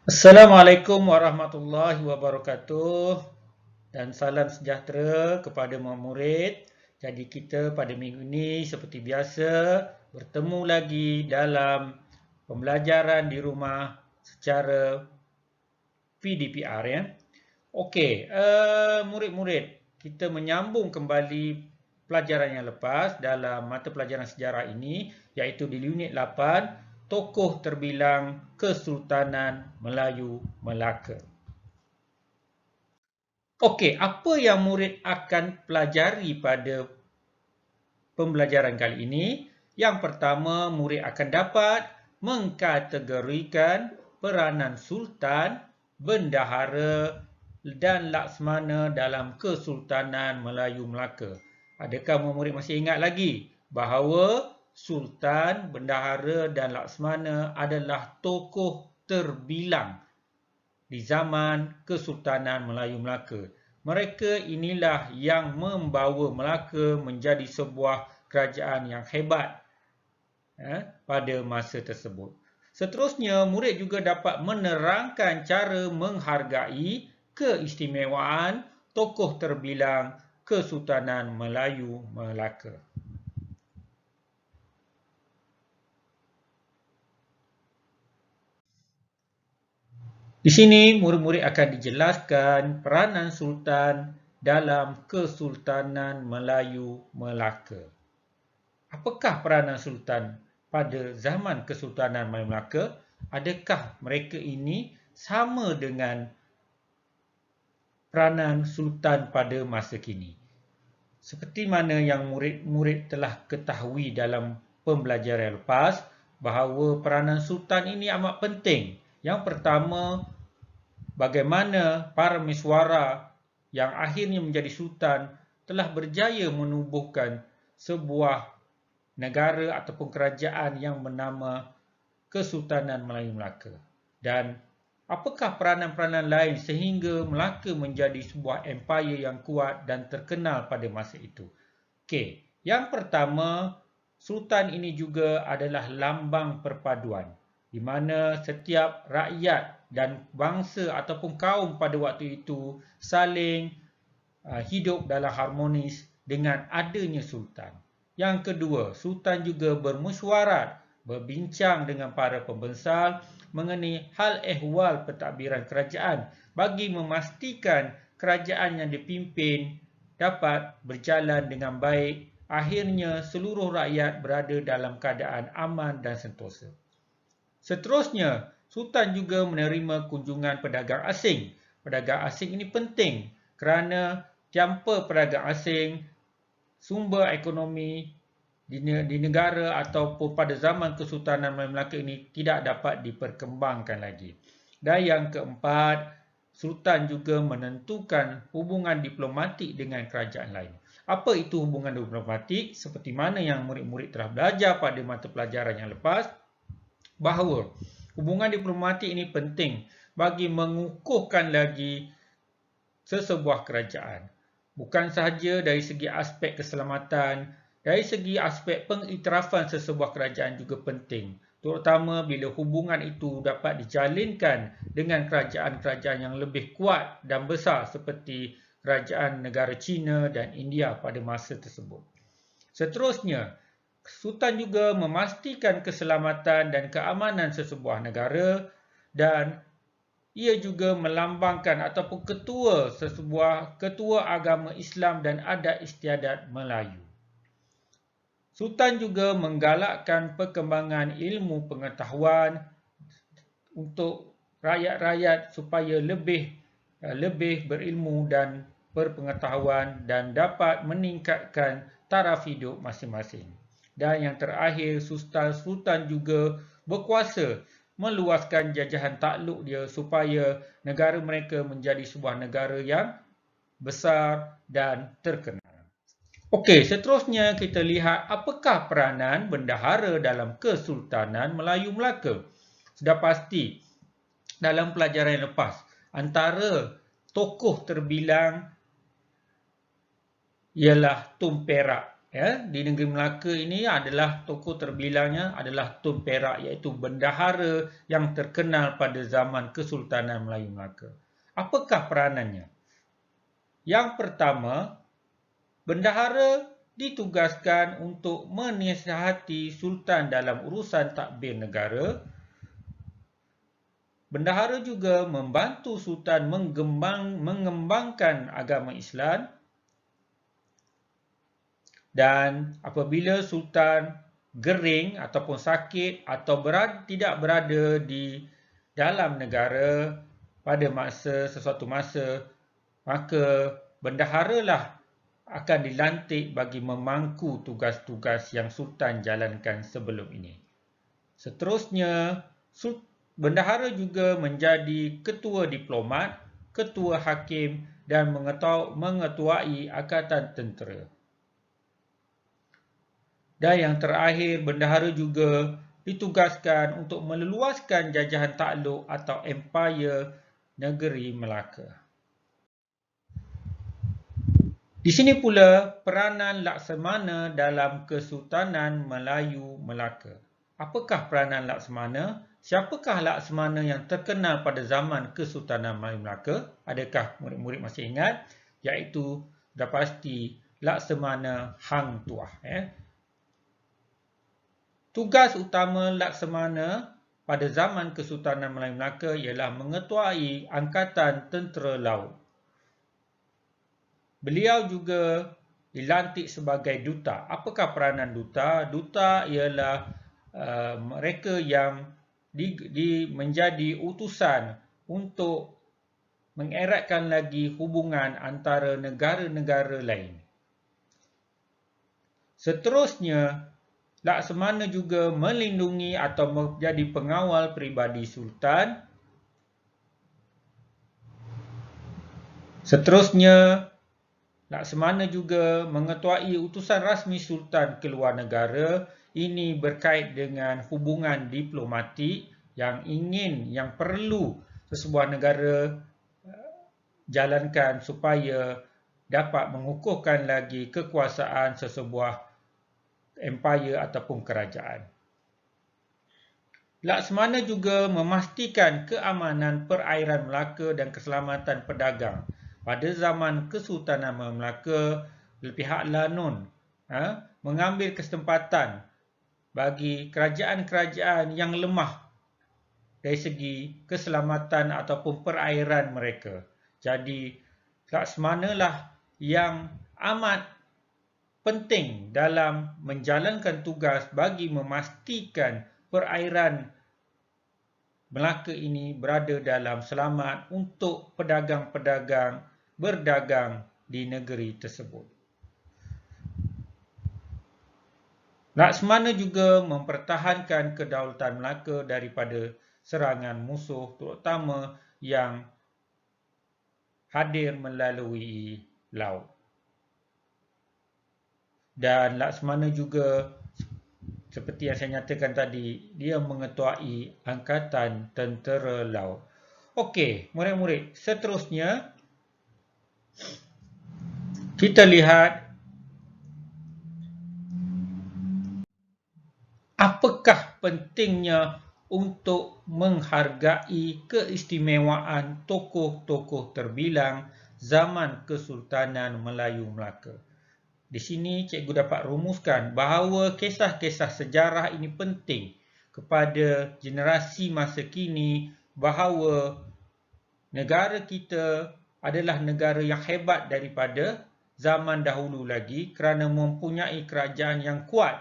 Assalamualaikum warahmatullahi wabarakatuh dan salam sejahtera kepada murid. Jadi kita pada minggu ini seperti biasa bertemu lagi dalam pembelajaran di rumah secara PDPR ya. Okey, murid-murid, kita menyambung kembali pelajaran yang lepas dalam mata pelajaran sejarah ini iaitu di unit 8 Tokoh Terbilang Kesultanan Melayu Melaka. Okey, apa yang murid akan pelajari pada pembelajaran kali ini? Yang pertama, murid akan dapat mengkategorikan peranan sultan, bendahara dan laksmana dalam Kesultanan Melayu Melaka. Adakah murid masih ingat lagi bahawa sultan, bendahara dan laksmana adalah tokoh terbilang di zaman Kesultanan Melayu Melaka? Mereka inilah yang membawa Melaka menjadi sebuah kerajaan yang hebat pada masa tersebut. Seterusnya, murid juga dapat menerangkan cara menghargai keistimewaan tokoh terbilang Kesultanan Melayu Melaka. Di sini murid-murid akan dijelaskan peranan sultan dalam Kesultanan Melayu Melaka. Apakah peranan sultan pada zaman Kesultanan Melayu Melaka? Adakah mereka ini sama dengan peranan sultan pada masa kini? Seperti mana yang murid-murid telah ketahui dalam pembelajaran lepas, bahawa peranan sultan ini amat penting. Yang pertama, bagaimana para miswara yang akhirnya menjadi sultan telah berjaya menubuhkan sebuah negara ataupun kerajaan yang bernama Kesultanan Melayu Melaka. Dan apakah peranan-peranan lain sehingga Melaka menjadi sebuah empayar yang kuat dan terkenal pada masa itu? Okey, yang pertama, sultan ini juga adalah lambang perpaduan, di mana setiap rakyat dan bangsa ataupun kaum pada waktu itu saling hidup dalam harmonis dengan adanya sultan. Yang kedua, sultan juga bermesyuarat, berbincang dengan para pembesar mengenai hal ehwal pentadbiran kerajaan bagi memastikan kerajaan yang dipimpin dapat berjalan dengan baik. Akhirnya seluruh rakyat berada dalam keadaan aman dan sentosa. Seterusnya, sultan juga menerima kunjungan pedagang asing. Pedagang asing ini penting kerana tanpa pedagang asing, sumber ekonomi di negara ataupun pada zaman Kesultanan Melayu Melaka ini tidak dapat diperkembangkan lagi. Dan yang keempat, sultan juga menentukan hubungan diplomatik dengan kerajaan lain. Apa itu hubungan diplomatik? Seperti mana yang murid-murid telah belajar pada mata pelajaran yang lepas, bahawa hubungan diplomatik ini penting bagi mengukuhkan lagi sesebuah kerajaan. Bukan sahaja dari segi aspek keselamatan, dari segi aspek pengiktirafan sesebuah kerajaan juga penting. Terutama bila hubungan itu dapat dijalinkan dengan kerajaan-kerajaan yang lebih kuat dan besar seperti kerajaan negara China dan India pada masa tersebut. Seterusnya, sultan juga memastikan keselamatan dan keamanan sesebuah negara dan ia juga melambangkan ataupun ketua agama Islam dan adat istiadat Melayu. Sultan juga menggalakkan perkembangan ilmu pengetahuan untuk rakyat-rakyat supaya lebih berilmu dan berpengetahuan dan dapat meningkatkan taraf hidup masing-masing. Dan yang terakhir, sultan juga berkuasa meluaskan jajahan takluk dia supaya negara mereka menjadi sebuah negara yang besar dan terkenal. Okey, seterusnya kita lihat apakah peranan bendahara dalam Kesultanan Melayu Melaka. Sudah pasti dalam pelajaran yang lepas, antara tokoh terbilang ialah Tun Perak. Ya, di negeri Melaka ini adalah tokoh terbilangnya adalah Tun Perak, iaitu bendahara yang terkenal pada zaman Kesultanan Melayu Melaka. Apakah peranannya? Yang pertama, bendahara ditugaskan untuk menasihati Sultan dalam urusan tadbir negara. Bendahara juga membantu Sultan mengembangkan agama Islam. Dan apabila Sultan gering ataupun sakit atau tidak berada di dalam negara pada sesuatu masa, maka bendaharalah akan dilantik bagi memangku tugas-tugas yang Sultan jalankan sebelum ini. Seterusnya, bendahara juga menjadi ketua diplomat, ketua hakim dan mengetuai angkatan tentera. Dan yang terakhir, bendahara juga ditugaskan untuk meleluaskan jajahan takluk atau empayar negeri Melaka. Di sini pula peranan Laksamana dalam Kesultanan Melayu Melaka. Apakah peranan Laksamana? Siapakah Laksamana yang terkenal pada zaman Kesultanan Melayu Melaka? Adakah murid-murid masih ingat? Iaitu sudah pasti Laksamana Hang Tuah. Tugas utama Laksamana pada zaman Kesultanan Melayu Melaka ialah mengetuai Angkatan Tentera Laut. Beliau juga dilantik sebagai duta. Apakah peranan duta? Duta ialah mereka yang menjadi utusan untuk mengeratkan lagi hubungan antara negara-negara lain. Seterusnya, Laksamana juga melindungi atau menjadi pengawal peribadi Sultan. Seterusnya, Laksamana juga mengetuai utusan rasmi Sultan ke luar negara. Ini berkait dengan hubungan diplomatik yang perlu sesebuah negara jalankan supaya dapat mengukuhkan lagi kekuasaan sesebuah empayar ataupun kerajaan. Laksamana juga memastikan keamanan perairan Melaka dan keselamatan pedagang. Pada zaman Kesultanan Melaka, pihak Lanun mengambil kesempatan bagi kerajaan-kerajaan yang lemah dari segi keselamatan ataupun perairan mereka. Jadi, Laksamana lah yang amat penting dalam menjalankan tugas bagi memastikan perairan Melaka ini berada dalam selamat untuk pedagang-pedagang berdagang di negeri tersebut. Laksamana juga mempertahankan kedaulatan Melaka daripada serangan musuh, terutama yang hadir melalui laut. Dan Laksamana juga, seperti yang saya nyatakan tadi, dia mengetuai Angkatan Tentera Laut. Okey, murid-murid, seterusnya kita lihat apakah pentingnya untuk menghargai keistimewaan tokoh-tokoh terbilang zaman Kesultanan Melayu Melaka. Di sini cikgu dapat rumuskan bahawa kisah-kisah sejarah ini penting kepada generasi masa kini bahawa negara kita adalah negara yang hebat daripada zaman dahulu lagi kerana mempunyai kerajaan yang kuat,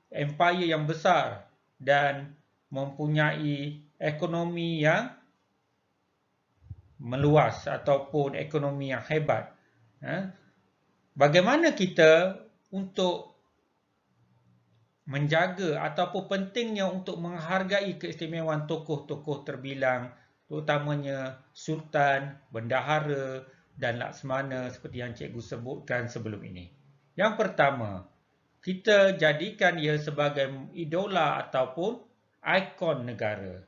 empayar yang besar dan mempunyai ekonomi yang meluas ataupun ekonomi yang hebat. Bagaimana kita untuk menjaga ataupun pentingnya untuk menghargai keistimewaan tokoh-tokoh terbilang, terutamanya Sultan, Bendahara dan Laksamana seperti yang cikgu sebutkan sebelum ini. Yang pertama, kita jadikan ia sebagai idola ataupun ikon negara.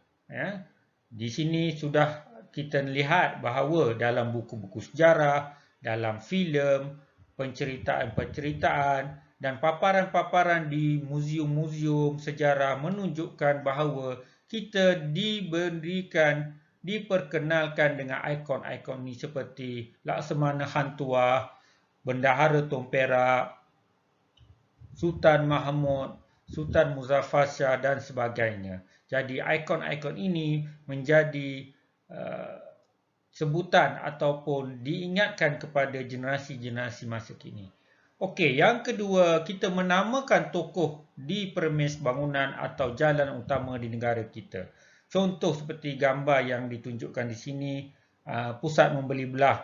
Di sini sudah kita lihat bahawa dalam buku-buku sejarah, dalam filem, penceritaan-penceritaan dan paparan-paparan di muzium-muzium sejarah menunjukkan bahawa kita diperkenalkan dengan ikon-ikon ini seperti Laksamana Han Tuah, Bendahara Tun Perak, Sultan Mahmud, Sultan Muzaffar Shah dan sebagainya. Jadi ikon-ikon ini menjadi sebutan ataupun diingatkan kepada generasi-generasi masa kini. Okey, yang kedua, kita menamakan tokoh di permis bangunan atau jalan utama di negara kita. Contoh seperti gambar yang ditunjukkan di sini, pusat membeli belah,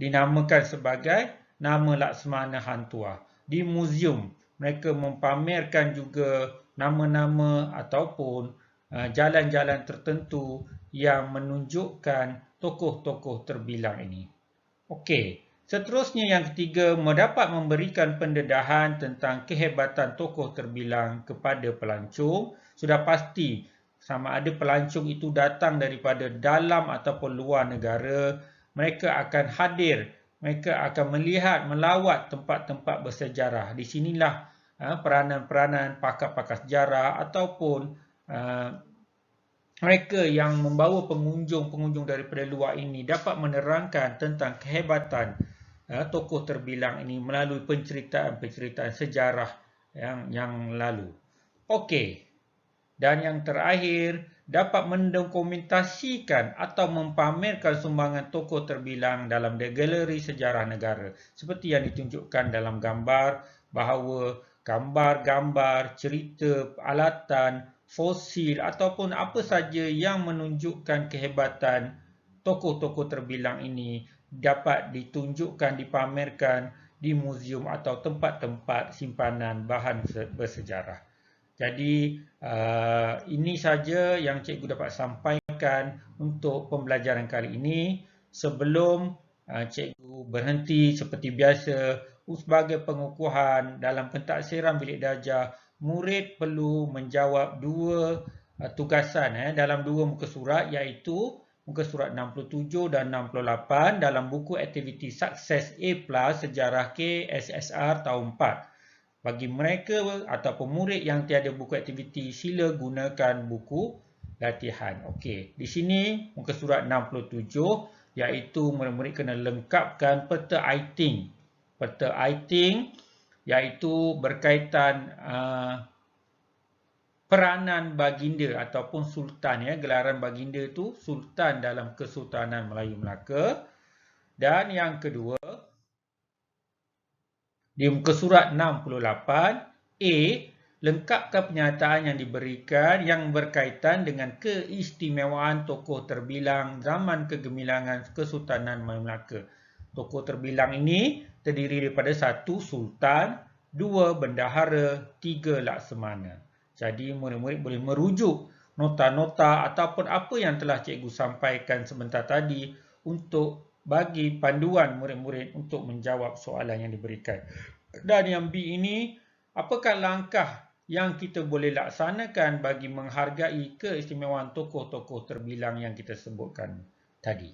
dinamakan sebagai nama Laksamana Han Tuah. Di muzium, mereka mempamerkan juga nama-nama ataupun jalan-jalan tertentu yang menunjukkan tokoh-tokoh terbilang ini. Okey, seterusnya yang ketiga, dapat memberikan pendedahan tentang kehebatan tokoh terbilang kepada pelancong. Sudah pasti sama ada pelancong itu datang daripada dalam ataupun luar negara, mereka akan hadir, mereka akan melihat, melawat tempat-tempat bersejarah. Di sinilah peranan-peranan pakar-pakar sejarah ataupun mereka yang membawa pengunjung-pengunjung daripada luar ini dapat menerangkan tentang kehebatan tokoh terbilang ini melalui penceritaan-penceritaan sejarah yang lalu. Okey. Dan yang terakhir, dapat mendokumentasikan atau mempamerkan sumbangan tokoh terbilang dalam galeri sejarah negara. Seperti yang ditunjukkan dalam gambar, bahawa gambar-gambar, cerita, alatan, fosil ataupun apa saja yang menunjukkan kehebatan tokoh-tokoh terbilang ini dapat ditunjukkan, dipamerkan di muzium atau tempat-tempat simpanan bahan bersejarah. Jadi ini saja yang cikgu dapat sampaikan untuk pembelajaran kali ini. Sebelum cikgu berhenti, seperti biasa, sebagai pengukuhan dalam pentaksiran bilik darjah, murid perlu menjawab dua tugasan dalam dua muka surat, iaitu muka surat 67 dan 68 dalam buku aktiviti Sukses A+ Sejarah KSSR tahun 4. Bagi mereka ataupun murid yang tiada buku aktiviti, sila gunakan buku latihan. Okey, di sini muka surat 67, iaitu murid-murid kena lengkapkan peta iting. Peta iting iaitu berkaitan peranan baginda ataupun sultan, gelaran baginda itu sultan dalam Kesultanan Melayu Melaka. Dan yang kedua, di muka surat 68, A, lengkapkan pernyataan yang diberikan yang berkaitan dengan keistimewaan tokoh terbilang zaman kegemilangan Kesultanan Melayu Melaka. Tokoh terbilang ini terdiri daripada 1 sultan, 2 bendahara, 3 laksamana. Jadi murid-murid boleh merujuk nota-nota ataupun apa yang telah cikgu sampaikan sebentar tadi untuk bagi panduan murid-murid untuk menjawab soalan yang diberikan. Dan yang B ini, apakah langkah yang kita boleh laksanakan bagi menghargai keistimewaan tokoh-tokoh terbilang yang kita sebutkan tadi.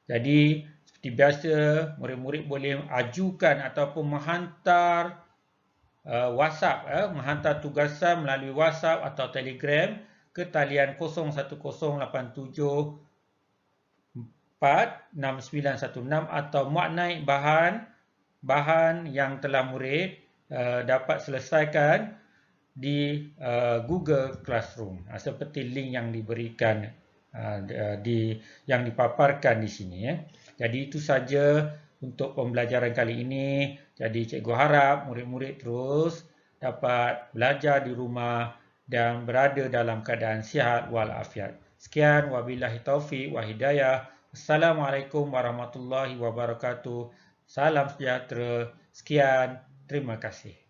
Jadi seperti biasa, murid-murid boleh ajukan ataupun menghantar WhatsApp, menghantar tugasan melalui WhatsApp atau Telegram ke talian 0110874616 atau maknai bahan yang telah murid dapat selesaikan di Google Classroom, seperti link yang diberikan yang dipaparkan di sini. Jadi itu saja untuk pembelajaran kali ini. Jadi cikgu harap murid-murid terus dapat belajar di rumah dan berada dalam keadaan sihat walafiat. Sekian, wabillahi taufiq wa hidayah. Assalamualaikum warahmatullahi wabarakatuh. Salam sejahtera. Sekian, terima kasih.